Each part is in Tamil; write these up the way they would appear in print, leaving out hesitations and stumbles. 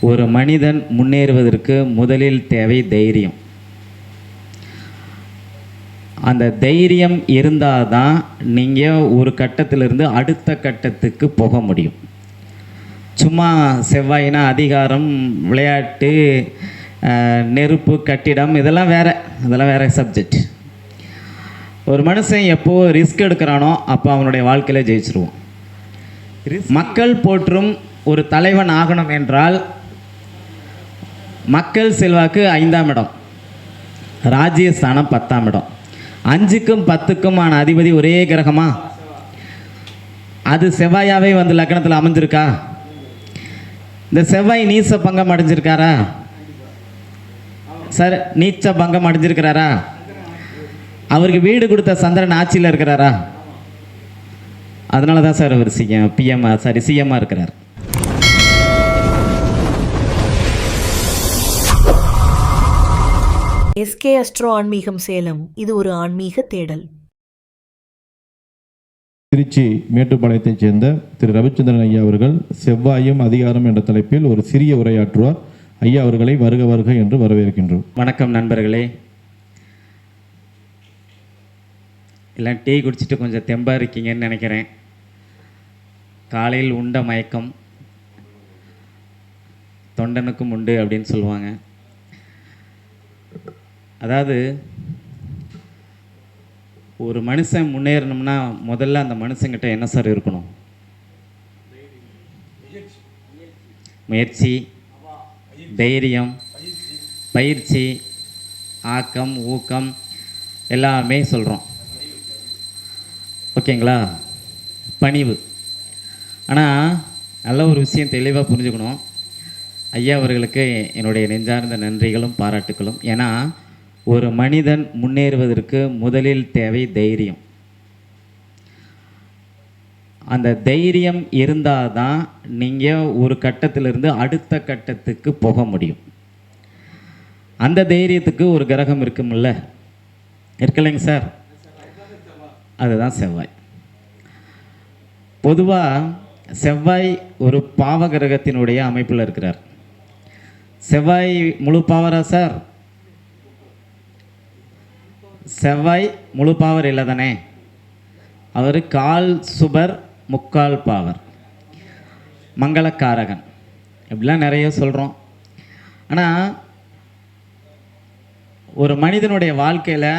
ஒரு மனிதன் முன்னேறுவதற்கு முதலில் தேவை தைரியம். அந்த தைரியம் இருந்தால் தான் நீங்கள் ஒரு கட்டத்திலிருந்து அடுத்த கட்டத்துக்கு போக முடியும். சும்மா செவ்வாயினா அதிகாரம், விளையாட்டு, நெருப்பு, கட்டிடம், இதெல்லாம் வேறு சப்ஜெக்ட். ஒரு மனுஷன் எப்போ ரிஸ்க் எடுக்கிறானோ அப்போ அவனுடைய வாழ்க்கையில் ஜெயிச்சிருவான். மக்கள் போற்றும் ஒரு தலைவன் ஆகணும் என்றால் மக்கள் செல்வாக்கு 5ஆம் இடம், ராஜ்யஸ்தானம் 10ஆம் இடம். 5க்கும் 10க்குமான அதிபதி ஒரே கிரகமா? அது செவ்வாயாவே வந்து லக்னத்தில் அமைஞ்சிருக்கா? இந்த செவ்வாய் நீச்ச பங்கம் அடைஞ்சிருக்காரா சார்? நீச்ச பங்கம் அடைஞ்சிருக்கிறாரா? அவருக்கு வீடு கொடுத்த சந்திரன் ஆட்சியில் இருக்கிறாரா? அதனால தான் சார் அவர் சிஎம்மாக இருக்கிறார். எஸ்கே அஸ்ட்ரோ ஆன்மீகம் சேலம். இது ஒரு ஆன்மீக தேடல். திருச்சி மேட்டுப்பாளையத்தைச் சேர்ந்த திரு ரவிச்சந்திரன் ஐயா அவர்கள் செவ்வாயும் அதிகாரம் என்ற தலைப்பில் ஒரு சிறிய உரையாற்றுவார். ஐயா அவர்களை வருக வருக என்று வரவேற்கின்றோம். வணக்கம் நண்பர்களே. எல்லாம் டீ குடிச்சிட்டு கொஞ்சம் தெம்பாக இருக்கீங்கன்னு நினைக்கிறேன். காலையில் உண்ட மயக்கம் தொண்டனுக்கும் உண்டு அப்படின்னு சொல்லுவாங்க. அதாவது ஒரு மனுஷன் முன்னேறணும்னா முதல்ல அந்த மனுஷங்கிட்ட என்ன சார் இருக்கணும்? முயற்சி, தைரியம், பயிற்சி, ஆக்கம், ஊக்கம் எல்லாமே சொல்கிறோம். ஓகேங்களா? பணிவு. ஆனால் நல்ல ஒரு விஷயம் தெளிவாக புரிஞ்சுக்கணும். ஐயா அவர்களுக்கு என்னுடைய நெஞ்சார்ந்த நன்றிகளும் பாராட்டுகளும். ஏன்னா ஒரு மனிதன் முன்னேறுவதற்கு முதலில் தேவை தைரியம். அந்த தைரியம் இருந்தால் தான் நீங்கள் ஒரு கட்டத்திலிருந்து அடுத்த கட்டத்துக்கு போக முடியும். அந்த தைரியத்துக்கு ஒரு கிரகம் இருக்குமில்ல, இருக்கலைங்க சார்? அதுதான் செவ்வாய். பொதுவாக செவ்வாய் ஒரு பாவ கிரகத்தினுடைய அமைப்பில் இருக்கிறார். செவ்வாய் முழு பாவரா சார்? செவ்வாய் முழு பாவர் இல்லை தானே? அவர் கால் சுபர், முக்கால் பாவர், மங்களக்காரகன், இப்படிலாம் நிறைய சொல்கிறோம். ஆனால் ஒரு மனிதனுடைய வாழ்க்கையில்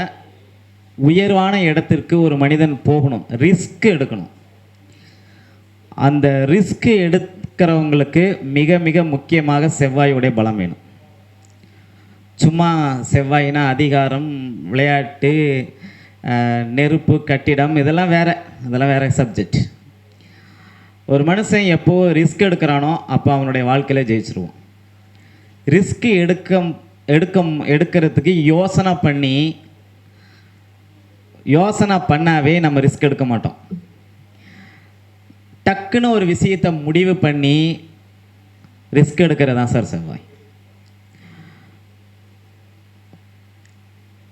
உயர்வான இடத்திற்கு ஒரு மனிதன் போகணும், ரிஸ்க் எடுக்கணும். அந்த ரிஸ்க் எடுக்கிறவங்களுக்கு மிக மிக முக்கியமாக செவ்வாயுடைய பலம் வேணும். சும்மா செவ்வாயினா அதிகாரம், விளையாட்டு, நெருப்பு, கட்டிடம், இதெல்லாம் வேறு சப்ஜெக்ட். ஒரு மனுஷன் எப்போ ரிஸ்க் எடுக்கிறானோ அப்போ அவனுடைய வாழ்க்கையில் ஜெயிச்சிருவான். ரிஸ்க் எடுக்கிறதுக்கு யோசனை பண்ணாவே நம்ம ரிஸ்க் எடுக்க மாட்டோம். டக்குன்னு ஒரு விஷயத்தை முடிவு பண்ணி ரிஸ்க் எடுக்கிறது தான் சார் செவ்வாய்.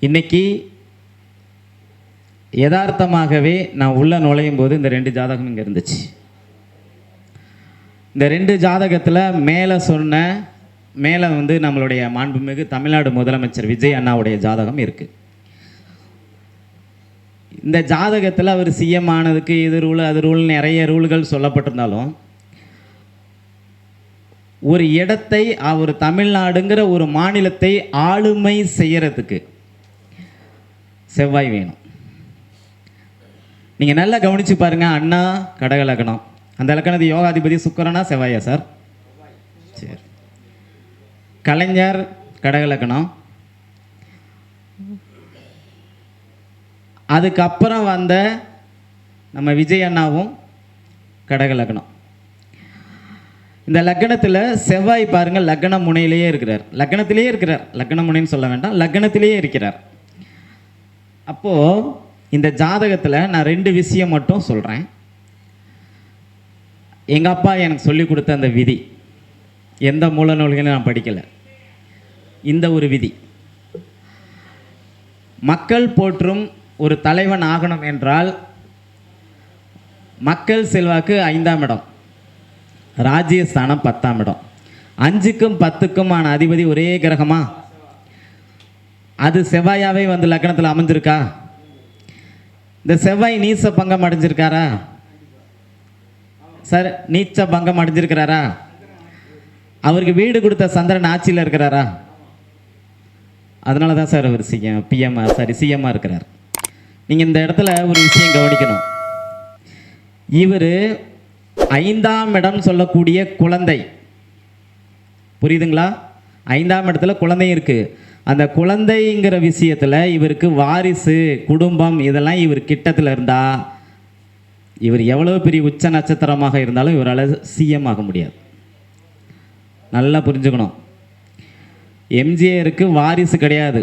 இன்னைக்கு யதார்த்தமாகவே நான் உள்ள நுழையும் போது இந்த 2 ஜாதகம் இங்கே இருந்துச்சு. இந்த 2 ஜாதகத்தில் மேலே வந்து நம்மளுடைய மாண்புமிகு தமிழ்நாடு முதலமைச்சர் விஜய் அண்ணாவுடைய ஜாதகம் இருக்குது. இந்த ஜாதகத்தில் அவர் சிஎம் ஆனதுக்கு இது ரூல் அது ரூல் நிறைய ரூல்கள் சொல்லப்பட்டிருந்தாலும் ஒரு இடத்தை, ஒரு தமிழ்நாடுங்கிற ஒரு மாநிலத்தை ஆளுமை செய்யறதுக்கு செவ்வாய் வேணும். நீங்கள் நல்லா கவனித்து பாருங்கள். அண்ணா கடக லக்னம், அந்த லக்னத்து யோகாதிபதி சுக்கிரனா செவ்வாயா சார்? சரி. கலைஞர் கடக லக்னம், அதுக்கப்புறம் வந்த நம்ம விஜய் அண்ணாவும் கடக லக்னம். இந்த லக்னத்தில் செவ்வாய் பாருங்கள், லக்ன முனையிலேயே இருக்கிறார். லக்ன முனைன்னு சொல்ல வேண்டாம், லக்னத்திலேயே இருக்கிறார். அப்போது இந்த ஜாதகத்தில் நான் 2 விஷயம் மட்டும் சொல்கிறேன். எங்கள் அப்பா எனக்கு சொல்லி கொடுத்த அந்த விதி, எந்த மூல நூல்களையும் நான் படிக்கலை. இந்த ஒரு விதி, மக்கள் போற்றும் ஒரு தலைவன் ஆகணும் என்றால் மக்கள் செல்வாக்கு 5ஆம் இடம், ராஜ்யஸ்தானம் 10ஆம் இடம். 5க்கும் 10க்குமான அதிபதி ஒரே கிரகமா? அது செவ்வாயாவே வந்து லக்னத்தில் அமைஞ்சிருக்கா? இந்த செவ்வாய் நீச்ச பங்கம் அடைஞ்சிருக்காரா சார்? நீச்ச பங்கம் அடைஞ்சிருக்கிறாரா? அவருக்கு வீடு கொடுத்த சந்திரன் ஆட்சியில் இருக்கிறாரா? அதனால தான் சார் அவர் சிஎம்மாக இருக்கிறார். நீங்கள் இந்த இடத்துல ஒரு விஷயம் கவனிக்கணும். இவர் 5ஆம் இடம் சொல்லக்கூடிய குழந்தை, புரியுதுங்களா? 5ஆம் இடத்துல குழந்தை இருக்குது. அந்த குழந்தைங்கிற விஷயத்தில் இவருக்கு வாரிசு, குடும்பம் இதெல்லாம் இவர் கிட்டத்தில் இருந்தால் இவர் எவ்வளோ பெரிய உச்ச நட்சத்திரமாக இருந்தாலும் இவரால் சிஎம் ஆக முடியாது. நல்லா புரிஞ்சுக்கணும். எம்ஜிஆருக்கு வாரிசு கிடையாது.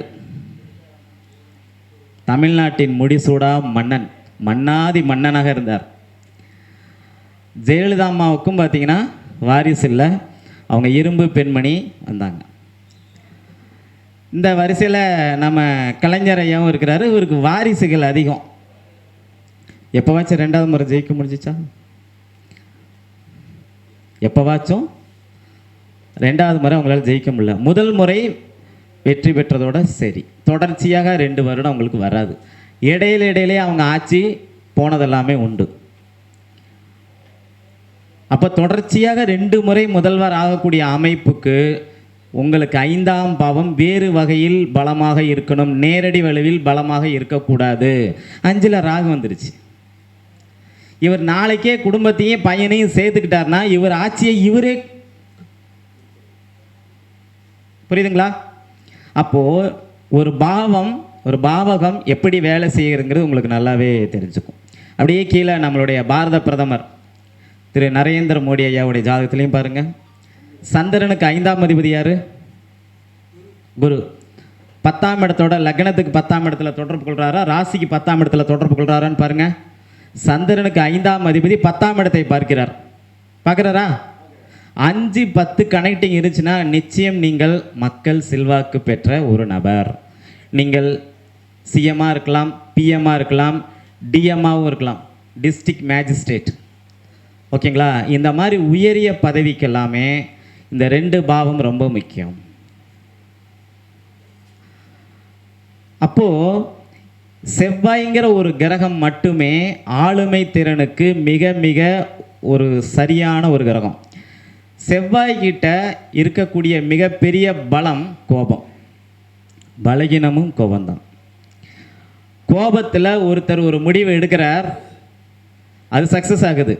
தமிழ்நாட்டின் முடிசூடா மன்னன், மன்னாதி மன்னனாக இருந்தார். ஜெயலலிதா அம்மாவுக்கும் பார்த்தீங்கன்னா வாரிசு இல்லை, அவங்க இரும்பு பெண்மணி வந்தாங்க. இந்த வரிசையில் நம்ம கலைஞர் ஐயாவும் இருக்கிறாரு. இவருக்கு வாரிசுகள் அதிகம். எப்போவாச்சும் 2வது முறை ஜெயிக்க முடிஞ்சிச்சா? எப்போவாச்சும் 2வது முறை அவங்களால ஜெயிக்க முடியல. முதல் முறை வெற்றி பெற்றதோட சரி, தொடர்ச்சியாக 2 வருடம் அவங்களுக்கு வராது. இடையிலே அவங்க ஆட்சி போனதெல்லாமே உண்டு. அப்போ தொடர்ச்சியாக 2 முறை முதல்வர் ஆகக்கூடிய அமைப்புக்கு உங்களுக்கு 5ஆம் பாவம் வேறு வகையில் பலமாக இருக்கணும், நேரடி வலுவில் பலமாக இருக்கக்கூடாது. 5ல் ராகு வந்துருச்சு. இவர் நாளைக்கே குடும்பத்தையும் பையனையும் சேர்த்துக்கிட்டார்னா இவர் ஆட்சியை இவரே, புரியுதுங்களா? அப்போது ஒரு பாவகம் எப்படி வேலை செய்யுங்கிறது உங்களுக்கு நல்லாவே தெரிஞ்சுக்கும். அப்படியே கீழே நம்மளுடைய பாரத பிரதமர் திரு நரேந்திர மோடி ஐயாவுடைய ஜாதகத்திலையும் பாருங்கள். சந்திரனுக்கு 5ஆம் அதிபதி யார்? குரு. 10ஆம் இடத்தோட லக்னத்துக்கு 10ஆம் இடத்துல தொடர்பு கொள்கிறாரா, ராசிக்கு 10ஆம் இடத்துல தொடர்பு கொள்கிறாரான்னு பாருங்கள். சந்திரனுக்கு 5ஆம் அதிபதி 10ஆம் இடத்தை பார்க்கிறாரா? 5, 10 கனெக்டிங் இருந்துச்சுன்னா நிச்சயம் நீங்கள் மக்கள் செல்வாக்கு பெற்ற ஒரு நபர். நீங்கள் சிஎம்மாக இருக்கலாம், பிஎம்மாக இருக்கலாம், டிஎம்மாகவும் இருக்கலாம், டிஸ்ட்ரிக்ட் மேஜிஸ்ட்ரேட். ஓகேங்களா? இந்த மாதிரி உயரிய பதவிக்கு எல்லாமே இந்த 2 பாவம் ரொம்ப முக்கியம். அப்போது செவ்வாய்ங்கிற ஒரு கிரகம் மட்டுமே ஆளுமை திறனுக்கு மிக மிக ஒரு சரியான ஒரு கிரகம். செவ்வாய்கிட்ட இருக்கக்கூடிய மிகப்பெரிய பலம் கோபம், பலகீனமும் கோபம்தான். கோபத்தில் ஒருத்தர் ஒரு முடிவு எடுக்கிறார், அது சக்ஸஸ் ஆகுது.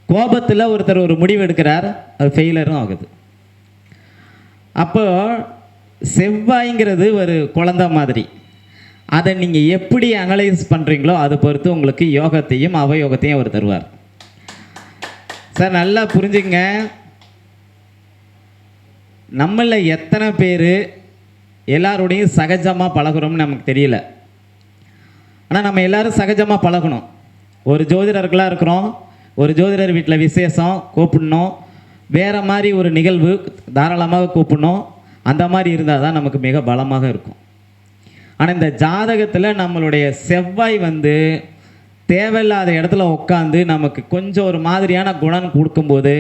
கோபத்தில் ஒருத்தர் ஒரு முடிவு எடுக்கிறார், அது ஃபெயிலரும் ஆகுது. அப்போ செவ்வாய்ங்கிறது ஒரு குழந்தை மாதிரி. அதை நீங்கள் எப்படி அனலைஸ் பண்ணுறீங்களோ அதை பொறுத்து உங்களுக்கு யோகத்தையும் அவயோகத்தையும் அவர் தருவார். சார் நல்லா புரிஞ்சுங்க, நம்மள எத்தனை பேர் எல்லாரோடையும் சகஜமாக பழகுறோம்னு நமக்கு தெரியல. ஆனால் நம்ம எல்லோரும் சகஜமாக பழகணும். ஒரு ஜோதிடர்களாக இருக்கிறோம், ஒரு ஜோதிடர் வீட்டில் விசேஷம் கூப்பிடணும், வேறு மாதிரி ஒரு நிகழ்வு தாராளமாக கூப்பிடணும். அந்த மாதிரி இருந்தால் தான் நமக்கு மிக பலமாக இருக்கும். ஆனால் இந்த ஜாதகத்தில் நம்மளுடைய செவ்வாய் தேவையில்லாத இடத்துல உட்காந்து நமக்கு கொஞ்சம் ஒரு மாதிரியான குணம் கொடுக்கும்போது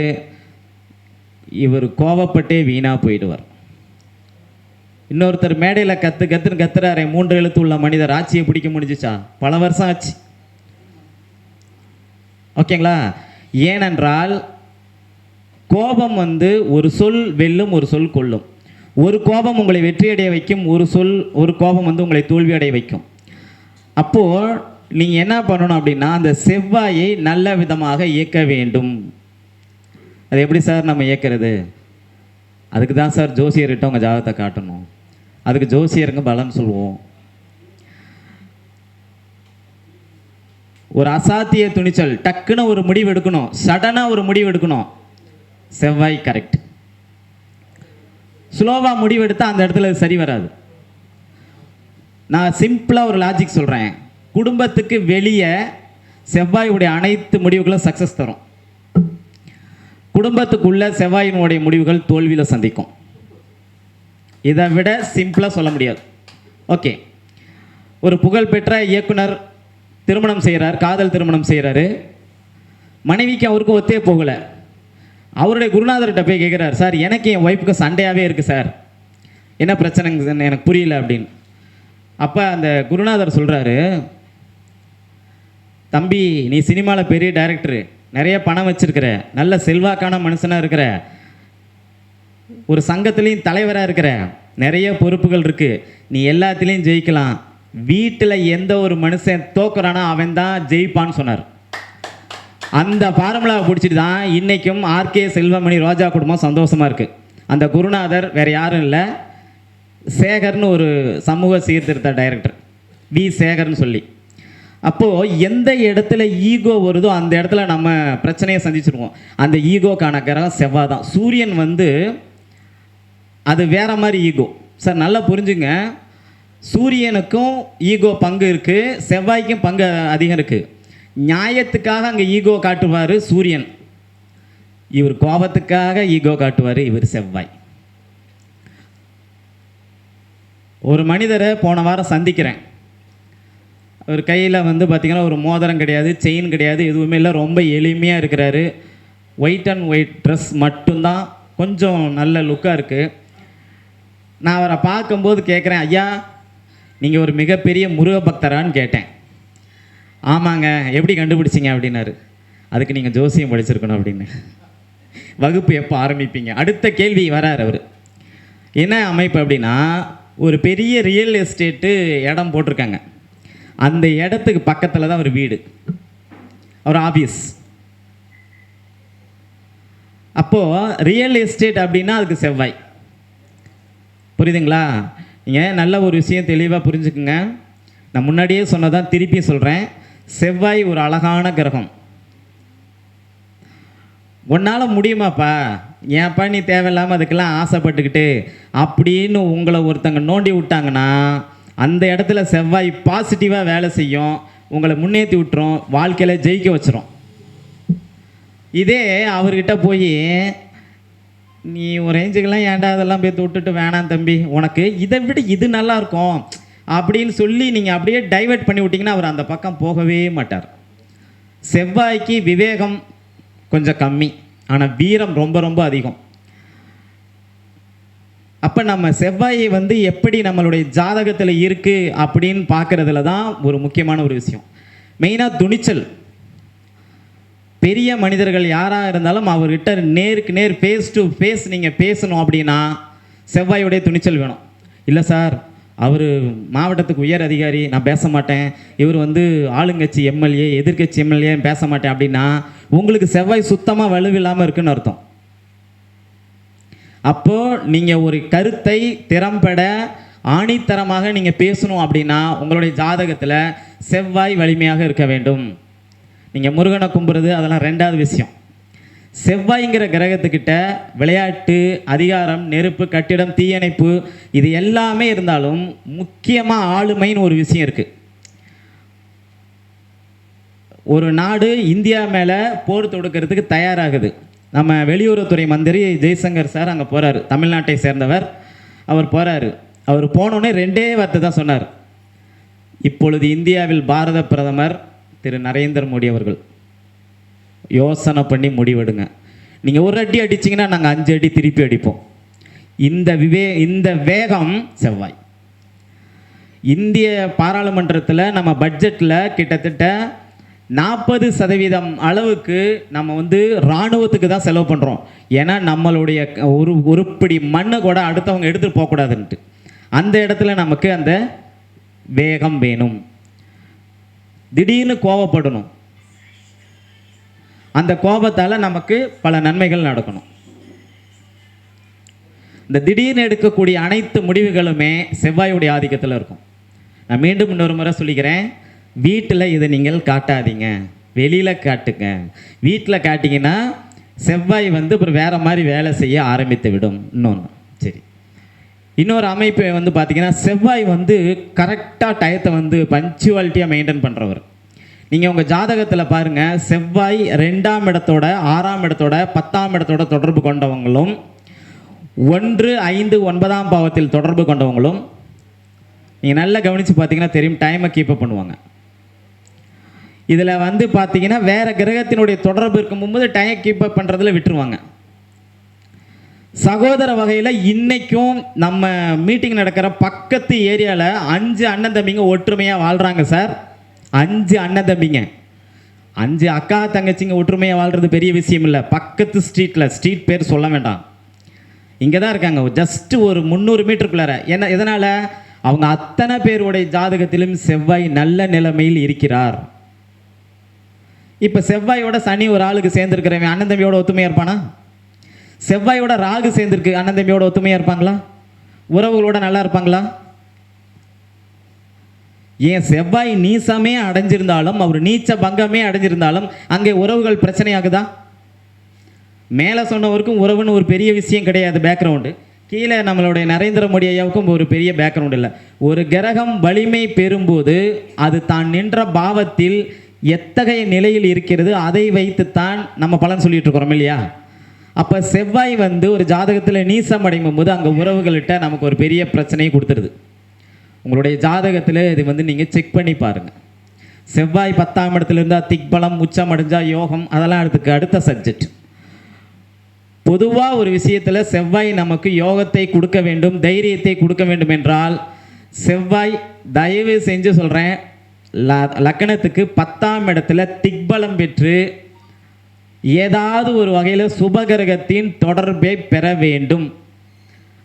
இவர் கோவப்பட்டே வீணாக போயிடுவார். இன்னொருத்தர் மேடையில் கத்துன்னு கத்துறாரு, 3 எழுத்து உள்ள மனிதர், ஆட்சியை பிடிக்க முடிஞ்சிச்சா? பல வருஷம் ஆச்சு. ஓகேங்களா? ஏனென்றால் கோபம் ஒரு சொல் வெல்லும், ஒரு சொல் கொல்லும். ஒரு கோபம் உங்களை வெற்றியடைய வைக்கும், ஒரு கோபம் உங்களை தோல்வியடைய வைக்கும். அப்போது நீங்கள் என்ன பண்ணணும் அப்படின்னா, அந்த செவ்வாயை நல்ல விதமாக இயக்க வேண்டும். அது எப்படி சார் நம்ம இயக்கிறது? அதுக்கு தான் சார் ஜோசியர்கிட்ட உங்கள் ஜாதகத்தை காட்டணும். அதுக்கு ஜோசியருங்க பலன் சொல்லுவோம். ஒரு அசாத்திய துணிச்சல், டக்குன்னு ஒரு முடிவு எடுக்கணும், சடனாக ஒரு முடிவு எடுக்கணும், செவ்வாய் கரெக்ட். ஸ்லோவாக முடிவு எடுத்தால் அந்த இடத்துல சரி வராது. நான் சிம்பிளாக ஒரு லாஜிக் சொல்கிறேன். குடும்பத்துக்கு வெளியே செவ்வாயுடைய அனைத்து முடிவுகளும் சக்ஸஸ் தரும். குடும்பத்துக்குள்ள செவ்வாயினுடைய முடிவுகள் தோல்வியில் சந்திக்கும். இதை விட சிம்பிளாக சொல்ல முடியாது. ஓகே, ஒரு புகழ்பெற்ற இயக்குனர் திருமணம் செய்கிறார், காதல் திருமணம் செய்கிறாரு. மனைவிக்கு அவருக்கும் ஒத்தே போகலை. அவருடைய குருநாதர்கிட்ட போய் கேட்குறாரு, சார் எனக்கு என் ஒய்ஃபுக்கு சண்டையாகவே இருக்குது சார், என்ன பிரச்சனைங்க எனக்கு புரியல அப்படின்னு. அப்போ அந்த குருநாதர் சொல்கிறாரு, தம்பி நீ சினிமாவில் பெரிய டைரக்டரு, நிறைய பணம் வச்சுருக்கிற, நல்ல செல்வாக்கான மனுஷனாக இருக்கிற, ஒரு சங்கத்துலேயும் தலைவராக இருக்கிற, நிறைய பொறுப்புகள் இருக்குது, நீ எல்லாத்துலேயும் ஜெயிக்கலாம், வீட்டில் எந்த ஒரு மனுஷன் தோக்குறானோ அவன் தான் ஜெயிப்பான்னு சொன்னார். அந்த ஃபார்முலாவை பிடிச்சிட்டு தான் இன்றைக்கும் ஆர்கே செல்வமணி ரோஜா குடும்பம் சந்தோஷமாக இருக்குது. அந்த குருநாதர் வேறு யாரும் இல்லை, சேகர்னு ஒரு சமூக சீர்திருத்த டைரக்டர், வி சேகர்னு சொல்லி. அப்போது எந்த இடத்துல ஈகோ வருதோ அந்த இடத்துல நம்ம பிரச்சனையை சந்திச்சிருவோம். அந்த ஈகோக்கான கிரகம் செவ்வாய் தான். சூரியன் வந்து அது வேற மாதிரி ஈகோ. சார் நல்லா புரிஞ்சுங்க, சூரியனுக்கும் ஈகோ பங்கு இருக்குது, செவ்வாய்க்கும் பங்கு அதிகம் இருக்குது. நியாயத்துக்காக அங்கே ஈகோ காட்டுவார் சூரியன், இவர் கோபத்துக்காக ஈகோ காட்டுவார் இவர் செவ்வாய். ஒரு மனிதரை போன வாரம் சந்திக்கிறேன். அவர் கையில் வந்து பார்த்திங்கன்னா ஒரு மோதிரம் கிடையாது, செயின் கிடையாது, எதுவுமே இல்லை, ரொம்ப எளிமையாக இருக்கிறாரு. ஒயிட் அண்ட் ஒயிட் ட்ரெஸ் மட்டும்தான், கொஞ்சம் நல்ல லுக்காக இருக்குது. நான் அவரை பார்க்கும்போது கேட்குறேன், ஐயா நீங்கள் ஒரு மிகப்பெரிய முருக பக்தரான்னு கேட்டேன். ஆமாங்க, எப்படி கண்டுபிடிச்சிங்க அப்படின்னாரு. அதுக்கு நீங்கள் ஜோசியம் படிச்சிருக்கணும் அப்படின்னு. வகுப்பு எப்போ ஆரம்பிப்பீங்க? அடுத்த கேள்வி வரார் அவர். என்ன அமைப்பு அப்படின்னா, ஒரு பெரிய ரியல் எஸ்டேட்டு இடம் போட்டிருக்காங்க, அந்த இடத்துக்கு பக்கத்தில் தான் ஒரு வீடு, ஒரு ஆஃபீஸ். அப்போது ரியல் எஸ்டேட் அப்படின்னா அதுக்கு செவ்வாய். புரியுதுங்களா? நீங்கள் நல்ல ஒரு விஷயம் தெளிவாக புரிஞ்சுக்குங்க. நான் முன்னாடியே சொன்னதான் திருப்பி சொல்கிறேன், செவ்வாய் ஒரு அழகான கிரகம். உன்னால் முடியுமாப்பா, ஏன்ப்பா நீ தேவையில்லாமல் அதுக்கெல்லாம் ஆசைப்பட்டுக்கிட்டு அப்படின்னு உங்களை ஒருத்தங்க நோண்டி விட்டாங்கன்னா அந்த இடத்துல செவ்வாய் பாசிட்டிவாக வேலை செய்யும், உங்களை முன்னேற்றி விட்டுரும், வாழ்க்கையில் ஜெயிக்க வச்சிரும். இதே அவர்கிட்ட போய் நீ ஒரு ரேஞ்சுக்கெல்லாம் ஏன்டா அதெல்லாம் போய் விட்டுட்டு வேணாம் தம்பி, உனக்கு இதை விட இது நல்லா இருக்கும் அப்படின்னு சொல்லி நீங்கள் அப்படியே டைவெர்ட் பண்ணி விட்டிங்கன்னா அவர் அந்த பக்கம் போகவே மாட்டார். செவ்வாய்க்கு விவேகம் கொஞ்சம் கம்மி, ஆனால் வீரம் ரொம்ப ரொம்ப அதிகம். அப்போ நம்ம செவ்வாயை வந்து எப்படி நம்மளுடைய ஜாதகத்தில் இருக்குது அப்படின்னு பார்க்குறதுல தான் ஒரு முக்கியமான ஒரு விஷயம். மெயினாக துணிச்சல். பெரிய மனிதர்கள் யாராக இருந்தாலும் அவர்கிட்ட நேருக்கு நேர் ஃபேஸ் டு ஃபேஸ் நீங்கள் பேசணும் அப்படின்னா செவ்வாயுடைய துணிச்சல் வேணும். இல்லை சார் அவர் மாவட்டத்துக்கு உயர் அதிகாரி, நான் பேச மாட்டேன், இவர் வந்து ஆளுங்கட்சி எம்எல்ஏ எதிர்கட்சி எம்எல்ஏ பேச மாட்டேன் அப்படின்னா உங்களுக்கு செவ்வாய் சுத்தமாக வலுவில்லாமல் இருக்குன்னு அர்த்தம். அப்போது நீங்கள் ஒரு கருத்தை திறம்பட ஆணித்தரமாக நீங்கள் பேசணும் அப்படின்னா உங்களுடைய ஜாதகத்தில் செவ்வாய் வலிமையாக இருக்க வேண்டும். நீங்கள் முருகனை கும்புறது அதெல்லாம் ரெண்டாவது விஷயம். செவ்வாய்ங்கிற கிரகத்துக்கிட்ட விளையாட்டு, அதிகாரம், நெருப்பு, கட்டிடம், தீயணைப்பு இது எல்லாமே இருந்தாலும் முக்கியமாக ஆளுமைன்னு ஒரு விஷயம் இருக்குது. ஒரு நாடு இந்தியா மேலே போர் தொடுக்கிறதுக்கு தயாராகுது. நம்ம வெளியுறவுத்துறை மந்திரி ஜெய்சங்கர் சார் அங்கே போகிறாரு, தமிழ்நாட்டை சேர்ந்தவர். அவர் போகிறாரு, அவர் போனோடனே ரெண்டே வார்த்தை தான் சொன்னார், இப்பொழுது இந்தியாவில் பாரத பிரதமர் திரு நரேந்திர மோடி அவர்கள், யோசனை பண்ணி முடிவெடுங்க, நீங்கள் ஒரு அடி அடிச்சிங்கன்னா நாங்கள் 5 அடி திருப்பி அடிப்போம். இந்த வேகம் செவ்வாய். இந்திய பாராளுமன்றத்தில் நம்ம பட்ஜெட்டில் கிட்டத்தட்ட 40% அளவுக்கு நம்ம வந்து இராணுவத்துக்கு தான் செலவு பண்ணுறோம். ஏன்னா நம்மளுடைய ஒரு பிடி மண்ணை கூட அடுத்தவங்க எடுத்துகிட்டு போகக்கூடாதுன்ட்டு. அந்த இடத்துல நமக்கு அந்த வேகம் வேணும். திடீர்னு கோபப்படணும், அந்த கோபத்தால் நமக்கு பல நன்மைகள் நடக்கணும். இந்த திடீர்னு எடுக்கக்கூடிய அனைத்து முடிவுகளுமே செவ்வாயுடைய ஆதிக்கத்தில் இருக்கும். நான் மீண்டும் இன்னொரு முறை சொல்லிக்கிறேன், வீட்டில் இதை நீங்கள் காட்டாதீங்க, வெளியில் காட்டுங்க. வீட்டில் காட்டிங்கன்னா செவ்வாய் வந்து அப்புறம் வேறு மாதிரி வேலை செய்ய ஆரம்பித்து விடும். இன்னொன்று சரி, இன்னொரு அமைப்பு வந்து பார்த்திங்கன்னா செவ்வாய் வந்து கரெக்டாக டயத்தை வந்து பஞ்சுவாலிட்டியாக மெயின்டைன் பண்ணுறவர். நீங்கள் உங்கள் ஜாதகத்தில் பாருங்கள், செவ்வாய் 2ஆம் இடத்தோட 6ஆம் இடத்தோட 10ஆம் இடத்தோட தொடர்பு கொண்டவங்களும் 1, 5, 9ஆம் பாவத்தில் தொடர்பு கொண்டவங்களும் நீங்கள் நல்லா கவனித்து பார்த்தீங்கன்னா தெரியும், டைமை கீப்பப் பண்ணுவாங்க. இதில் வந்து பார்த்தீங்கன்னா வேறு கிரகத்தினுடைய தொடர்பு இருக்கும்போது டைம் கீப்பப் பண்ணுறதுல விட்டுருவாங்க. சகோதர வகையில் இன்னைக்கும் நம்ம மீட்டிங் நடக்கிற பக்கத்து ஏரியாவில் 5 அண்ணன் தம்பிங்க ஒற்றுமையாக வாழ்கிறாங்க சார். 5 அண்ணன் தம்பிங்க, 5 அக்கா தங்கச்சிங்க ஒற்றுமையாக வாழ்கிறது பெரிய விஷயம் இல்லை. பக்கத்து ஸ்ட்ரீட்டில், ஸ்ட்ரீட் பேர் சொல்ல வேண்டாம், இங்கே தான் இருக்காங்க, ஜஸ்ட் ஒரு 300 மீட்டருக்குள்ளார. என்ன எதனால்? அவங்க அத்தனை பேருடைய ஜாதகத்திலும் செவ்வாய் நல்ல நிலைமையில் இருக்கிறார். இப்போ செவ்வாயோட சனி ஒரு ஆளுக்கு சேர்ந்துருக்கிறவன் அண்ணன் தம்பியோட ஒத்துமையாக இருப்பானா? செவ்வாயோட ராகு சேர்ந்துருக்கு, அண்ணன் தம்பியோட ஒத்துமையாக இருப்பாங்களா? உறவுகளோட நல்லா இருப்பாங்களா? ஏன் செவ்வாய் நீசமே அடைஞ்சிருந்தாலும், அவர் நீச்ச பங்கமே அடைஞ்சிருந்தாலும் அங்கே உறவுகள் பிரச்சனையாகுதா? மேலே சொன்னவருக்கும் உறவுன்னு ஒரு பெரிய விஷயம் கிடையாது, பேக்ரவுண்டு. கீழே நம்மளுடைய நரேந்திர மோடி ஐயாவுக்கும் ஒரு பெரிய பேக்ரவுண்ட் இல்லை. ஒரு கிரகம் வலிமை பெறும்போது அது தான் நின்ற பாவத்தில் எத்தகைய நிலையில் இருக்கிறது அதை வைத்துத்தான் நம்ம பலன் சொல்லிட்டு இருக்கிறோம் இல்லையா? அப்போ செவ்வாய் ஒரு ஜாதகத்தில் நீசம் அடையும் போது அங்கே உறவுகள்கிட்ட நமக்கு ஒரு பெரிய பிரச்சனையை கொடுத்துருது. உங்களுடைய ஜாதகத்தில் இது நீங்கள் செக் பண்ணி பாருங்கள். செவ்வாய் 10ஆம் இடத்துல இருந்தால் திக்பலம், உச்சம் அடைஞ்சால் யோகம், அதெல்லாம் அடுத்த சப்ஜெக்ட். பொதுவாக ஒரு விஷயத்தில் செவ்வாய் நமக்கு யோகத்தை கொடுக்க வேண்டும், தைரியத்தை கொடுக்க வேண்டும் என்றால், செவ்வாய் தயவு செஞ்சு சொல்கிறேன், லக்னத்துக்கு 10ஆம் இடத்துல திக்பலம் பெற்று ஏதாவது ஒரு வகையில் சுபகிரகத்தின் தொடர்பை பெற வேண்டும்.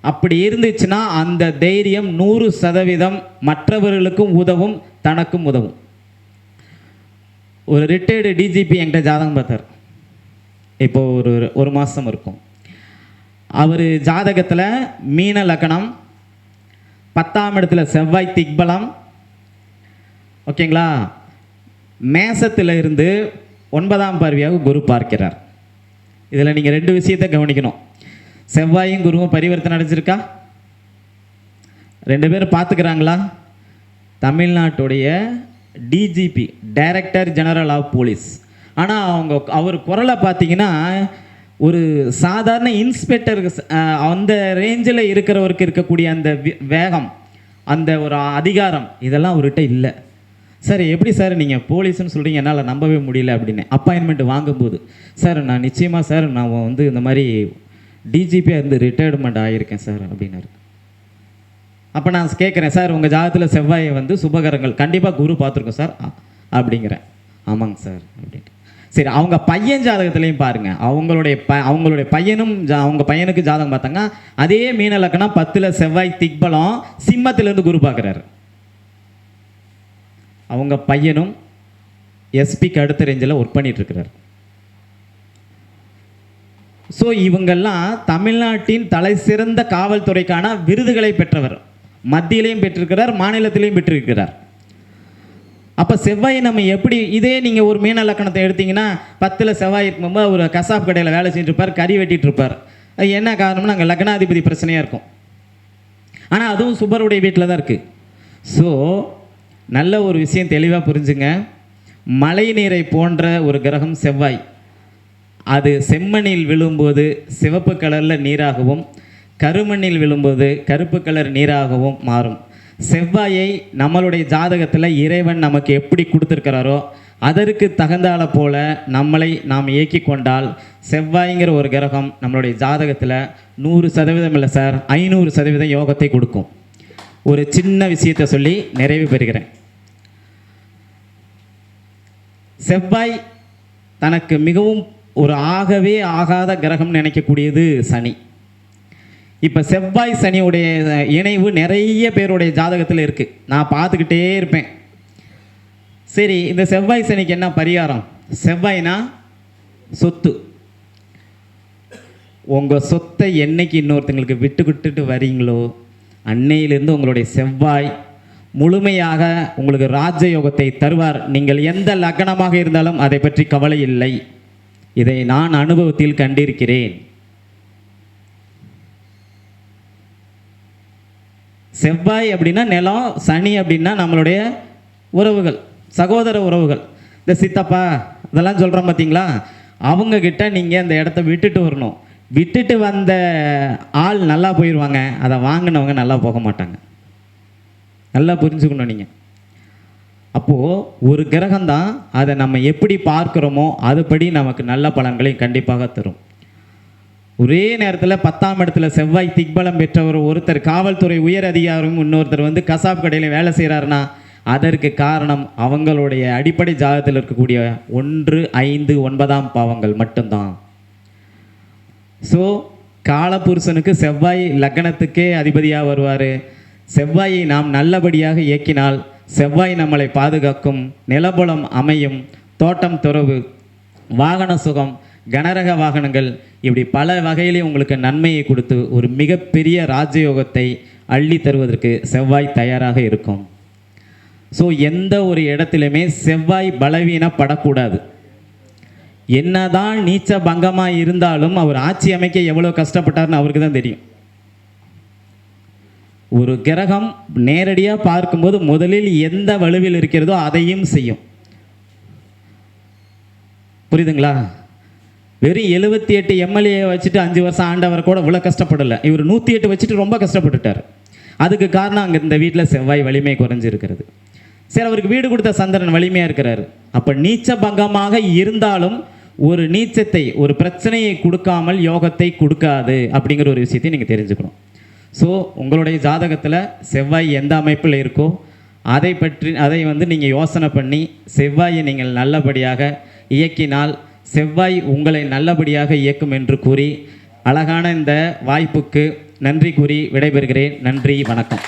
அப்படி இருந்துச்சுன்னா அந்த தைரியம் 100% மற்றவர்களுக்கும் உதவும், தனக்கும் உதவும். ஒரு ரிட்டையர்டு டிஜிபி என்கிட்ட ஜாதகம் பார்த்தார். இப்போது ஒரு மாதம் இருக்கும். அவர் ஜாதகத்தில் மீன லக்னம், 10ஆம் இடத்துல செவ்வாய் திக்பலம், ஓகேங்களா? மேசத்தில் இருந்து 9ஆம் பார்வையாக குரு பார்க்கிறார். இதில் நீங்கள் 2 விஷயத்தை கவனிக்கணும். செவ்வாயும் குருவும் பரிவர்த்தனை அடைஞ்சிருக்கா? 2 பேரும் பார்த்துக்கிறாங்களா? தமிழ்நாட்டுடைய DGP, director general of police. ஆனால் அவர் குரலை பார்த்தீங்கன்னா ஒரு சாதாரண இன்ஸ்பெக்டருக்கு அந்த ரேஞ்சில் இருக்கிறவருக்கு இருக்கக்கூடிய அந்த வேகம், அந்த ஒரு அதிகாரம், இதெல்லாம் அவர்கிட்ட இல்லை. சார் எப்படி சார் நீங்கள் போலீஸ்ன்னு சொல்கிறீங்க, என்னால் நம்பவே முடியல அப்படின்னு. அப்பாயின்மெண்ட் வாங்கும்போது, சார் நான் நிச்சயமாக சார் நான் இந்த மாதிரி டிஜிபியாக இருந்து ரிட்டையர்மெண்ட் ஆகியிருக்கேன் சார் அப்படின்னாரு. அப்போ நான் கேட்குறேன், சார் உங்கள் ஜாதகத்தில் செவ்வாயை சுபகரங்கள் கண்டிப்பாக குரு பார்த்துருக்கோம் சார் அப்படிங்கிறேன். ஆமாங்க சார் அப்படின்ட்டு. சரி, அவங்க பையன் ஜாதகத்துலேயும் பாருங்கள், அவங்களுடைய பையனும் அவங்க பையனுக்கு ஜாதகம் பார்த்தாங்க. அதே மீன லக்னம் 10ல் செவ்வாய் திக்பலம், சிம்மத்திலேருந்து குரு பார்க்குறாரு. அவங்க பையனும் எஸ்பிக்கு அடுத்த ரேஞ்சில் ஒர்க் பண்ணிகிட்ருக்கிறார். ஸோ இவங்கெல்லாம் தமிழ்நாட்டின் தலை சிறந்த காவல்துறைக்கான விருதுகளை பெற்றவர். மத்தியிலையும் பெற்றிருக்கிறார், மாநிலத்திலையும் பெற்றிருக்கிறார். அப்போ செவ்வாயை நம்ம எப்படி, இதே நீங்கள் ஒரு மீன லக்கணத்தை எடுத்திங்கன்னா 10ல் செவ்வாய் இருக்கும்போது ஒரு கசாப் கடையில் வேலை செஞ்சுருப்பார், கறி வெட்டிகிட்டு இருப்பார். அது என்ன காரணம்னா அங்கே லக்னாதிபதி பிரச்சனையாக இருக்கும். ஆனால் அதுவும் சுபருடைய வீட்டில் தான் இருக்குது. ஸோ நல்ல ஒரு விஷயம் தெளிவாக புரிஞ்சுங்க. மழை நீரை போன்ற ஒரு கிரகம் செவ்வாய். அது செம்மண்ணில் விழும்போது சிவப்பு கலரில் நீராகவும், கருமண்ணில் விழும்போது கருப்பு கலர் நீராகவும் மாறும். செவ்வாயை நம்மளுடைய ஜாதகத்தில் இறைவன் நமக்கு எப்படி கொடுத்துருக்கிறாரோ அதற்கு தகுந்தால போல நம்மளை நாம் இயக்கி கொண்டால் செவ்வாய்ங்கிற ஒரு கிரகம் நம்மளுடைய ஜாதகத்தில் 100% இல்லை சார், 500% யோகத்தை கொடுக்கும். ஒரு சின்ன விஷயத்தை சொல்லி நிறைவு பெறுகிறேன். செவ்வாய் தனக்கு மிகவும் ஒரு ஆகவே ஆகாத கிரகம் நினைக்கக்கூடியது சனி. இப்போ செவ்வாய் சனியுடைய இணைவு நிறைய பேருடைய ஜாதகத்தில் இருக்குது, நான் பார்த்துக்கிட்டே இருப்பேன். சரி, இந்த செவ்வாய் சனிக்கு என்ன பரிகாரம்? செவ்வாய்னா சொத்து. உங்கள் சொத்தை என்னைக்கு இன்னொருத்தங்களுக்கு விட்டுக்கிட்டு வரீங்களோ அன்னையிலிருந்து உங்களுடைய செவ்வாய் முழுமையாக உங்களுக்கு ராஜயோகத்தை தருவார். நீங்கள் எந்த லக்னமாக இருந்தாலும் அதை பற்றி கவலை இல்லை. இதை நான் அனுபவத்தில் கண்டிருக்கிறேன். செவ்வாய் அப்படின்னா நிலம், சனி அப்படின்னா நம்மளுடைய உறவுகள், சகோதர உறவுகள். இந்த சித்தப்பா இதெல்லாம் சொல்கிறோம் பார்த்தீங்களா, அவங்கக்கிட்ட நீங்கள் அந்த இடத்த விட்டுட்டு வரணும். விட்டுட்டு வந்த ஆள் நல்லா போயிடுவாங்க, அதை வாங்கினவங்க நல்லா போக மாட்டாங்க. நல்லா புரிஞ்சுக்கணும் நீங்கள். அப்போது ஒரு கிரகம்தான், அதை நம்ம எப்படி பார்க்குறோமோ அதுபடி நமக்கு நல்ல பலன்களை கண்டிப்பாக தரும். ஒரே நேரத்தில் 10ஆம் இடத்துல செவ்வாய் திக்பலம் பெற்றவர் ஒருத்தர் காவல்துறை உயர் அதிகாரியும் இன்னொருத்தர் வந்து கசாப் கடையில் வேலை செய்கிறாருன்னா அதற்கு காரணம் அவங்களுடைய அடிப்படை ஜாதகத்தில் இருக்கக்கூடிய 1, 5, 9ஆம் பாவங்கள் மட்டும்தான். ஸோ காலபுருஷனுக்கு செவ்வாய் லக்னத்துக்கே அதிபதியாக வருவார். செவ்வாயை நாம் நல்லபடியாக இயக்கினால் செவ்வாய் நம்மளை பாதுகாக்கும், நிலபுலம் அமையும், தோட்டம் துறவு, வாகன சுகம், கனரக வாகனங்கள், இப்படி பல வகையிலே உங்களுக்கு நன்மையை கொடுத்து ஒரு மிகப்பெரிய ராஜயோகத்தை அள்ளி தருவதற்கு செவ்வாய் தயாராக இருக்கும். ஸோ எந்த ஒரு இடத்துலையுமே செவ்வாய் பலவீனப்படக்கூடாது. என்னதான் நீச்ச பங்கமாக இருந்தாலும் அவர் ஆட்சி அமைக்க எவ்வளோ கஷ்டப்பட்டார்னு அவருக்கு தான் தெரியும். ஒரு கிரகம் நேரடியாக பார்க்கும்போது முதலில் எந்த வலுவில் இருக்கிறதோ அதையும் செய்யும். புரியுதுங்களா? வெறும் 78 எம்எல்ஏ வச்சுட்டு 5 வருஷம் ஆண்டவர் கூட இவ்வளோ கஷ்டப்படலை. இவர் 108 வச்சுட்டு ரொம்ப கஷ்டப்பட்டுட்டார். அதுக்கு காரணம் அங்கே இந்த வீட்டில் செவ்வாய் வலிமை குறைஞ்சிருக்கிறது. சரி, அவருக்கு வீடு கொடுத்த சந்திரன் வலிமையாக இருக்கிறாரு. அப்போ நீச்ச பங்கமாக இருந்தாலும் ஒரு நீச்சத்தை, ஒரு பிரச்சனையை கொடுக்காமல் யோகத்தை கொடுக்காது அப்படிங்கிற ஒரு விஷயத்தை நீங்கள் தெரிஞ்சுக்கணும். ஸோ உங்களுடைய ஜாதகத்தில் செவ்வாய் எந்த அமைப்பில் இருக்கோ அதை வந்து நீங்கள் யோசனை பண்ணி செவ்வாயை நீங்கள் நல்லபடியாக இயக்கினால் செவ்வாய் உங்களை நல்லபடியாக இயக்கும் என்று கூறி அழகான இந்த வாய்ப்புக்கு நன்றி கூறி விடைபெறுகிறேன். நன்றி, வணக்கம்.